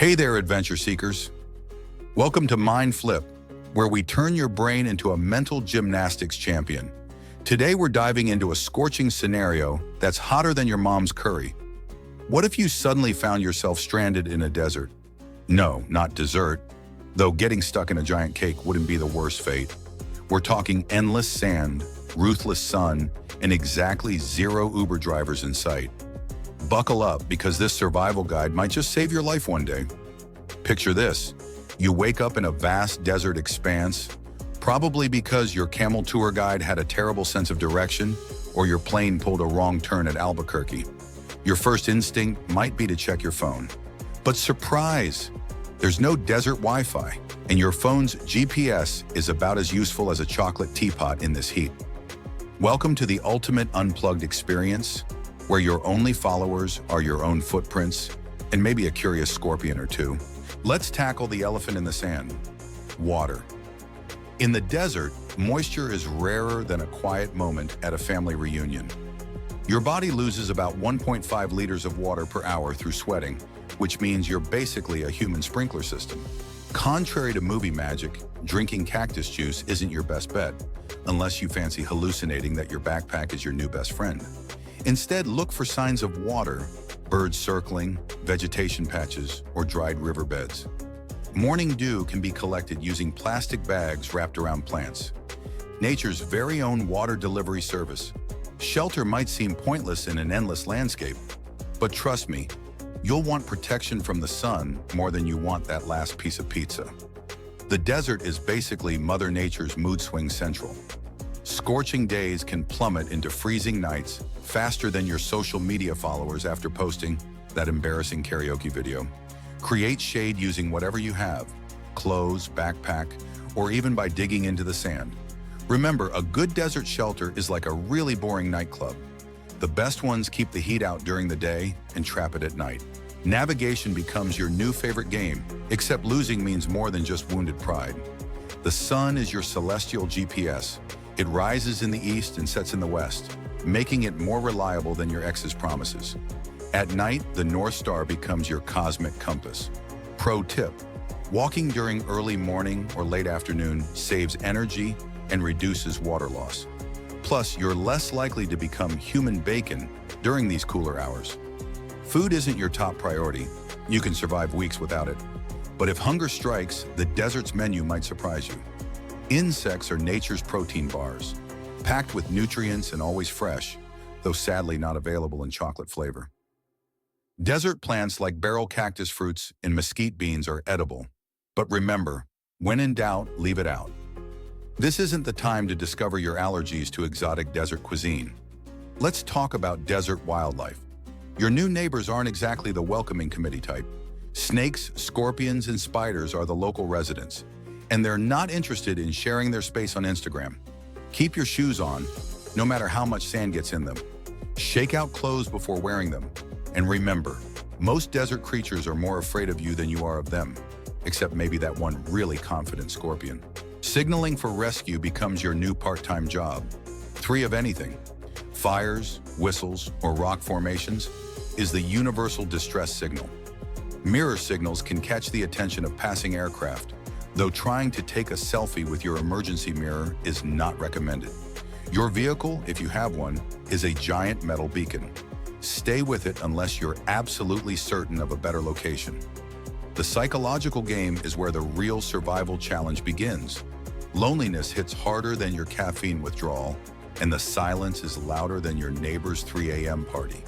Hey there, adventure seekers. Welcome to Mind Flip, where we turn your brain into a mental gymnastics champion. Today we're diving into a scorching scenario that's hotter than your mom's curry. What if you suddenly found yourself stranded in a desert? No, not dessert, though getting stuck in a giant cake wouldn't be the worst fate. We're talking endless sand, ruthless sun, and exactly 0 Uber drivers in sight. Buckle up, because this survival guide might just save your life one day. Picture this. You wake up in a vast desert expanse, probably because your camel tour guide had a terrible sense of direction or your plane pulled a wrong turn at Albuquerque. Your first instinct might be to check your phone. But surprise! There's no desert Wi-Fi, and your phone's GPS is about as useful as a chocolate teapot in this heat. Welcome to the ultimate unplugged experience, where your only followers are your own footprints and maybe a curious scorpion or two. Let's tackle the elephant in the sand: water. In the desert, moisture is rarer than a quiet moment at a family reunion. Your body loses about 1.5 liters of water per hour through sweating, which means you're basically a human sprinkler system. Contrary to movie magic, drinking cactus juice isn't your best bet, unless you fancy hallucinating that your backpack is your new best friend. Instead, look for signs of water: birds circling, vegetation patches, or dried riverbeds. Morning dew can be collected using plastic bags wrapped around plants. Nature's very own water delivery service. Shelter might seem pointless in an endless landscape, but trust me, you'll want protection from the sun more than you want that last piece of pizza. The desert is basically Mother Nature's mood swing central. Scorching days can plummet into freezing nights faster than your social media followers after posting that embarrassing karaoke video. Create shade using whatever you have: clothes, backpack, or even by digging into the sand. Remember, a good desert shelter is like a really boring nightclub. The best ones keep the heat out during the day and trap it at night. Navigation becomes your new favorite game, except losing means more than just wounded pride. The sun is your celestial GPS. It rises in the east and sets in the west, making it more reliable than your ex's promises. At night, the North Star becomes your cosmic compass. Pro tip: walking during early morning or late afternoon saves energy and reduces water loss. Plus, you're less likely to become human bacon during these cooler hours. Food isn't your top priority. You can survive weeks without it. But if hunger strikes, the desert's menu might surprise you. Insects are nature's protein bars, packed with nutrients and always fresh, though sadly not available in chocolate flavor. Desert plants like barrel cactus fruits and mesquite beans are edible. But remember, when in doubt, leave it out. This isn't the time to discover your allergies to exotic desert cuisine. Let's talk about desert wildlife. Your new neighbors aren't exactly the welcoming committee type. Snakes, scorpions, and spiders are the local residents, and they're not interested in sharing their space on Instagram. Keep your shoes on, no matter how much sand gets in them. Shake out clothes before wearing them. And remember, most desert creatures are more afraid of you than you are of them, except maybe that one really confident scorpion. Signaling for rescue becomes your new part-time job. 3 of anything: fires, whistles, or rock formations is the universal distress signal. Mirror signals can catch the attention of passing aircraft, though trying to take a selfie with your emergency mirror is not recommended. Your vehicle, if you have one, is a giant metal beacon. Stay with it unless you're absolutely certain of a better location. The psychological game is where the real survival challenge begins. Loneliness hits harder than your caffeine withdrawal, and the silence is louder than your neighbor's 3 a.m. party.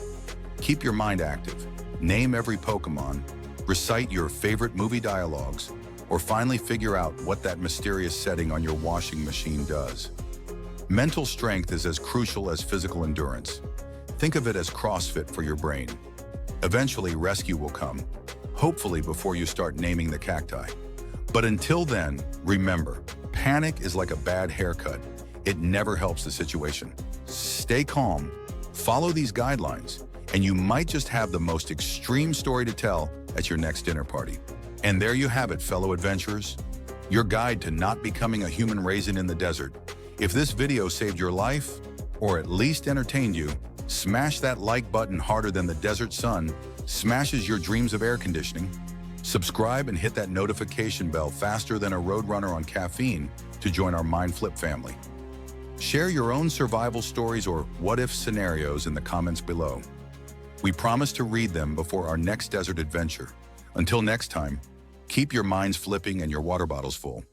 Keep your mind active. Name every Pokemon, recite your favorite movie dialogues, or finally figure out what that mysterious setting on your washing machine does. Mental strength is as crucial as physical endurance. Think of it as CrossFit for your brain. Eventually, rescue will come, hopefully before you start naming the cacti. But until then, remember, panic is like a bad haircut. It never helps the situation. Stay calm, follow these guidelines, and you might just have the most extreme story to tell at your next dinner party. And there you have it, fellow adventurers, your guide to not becoming a human raisin in the desert. If this video saved your life, or at least entertained you, smash that like button harder than the desert sun smashes your dreams of air conditioning. Subscribe and hit that notification bell faster than a roadrunner on caffeine to join our Mind Flip family. Share your own survival stories or what-if scenarios in the comments below. We promise to read them before our next desert adventure. Until next time, keep your minds flipping and your water bottles full.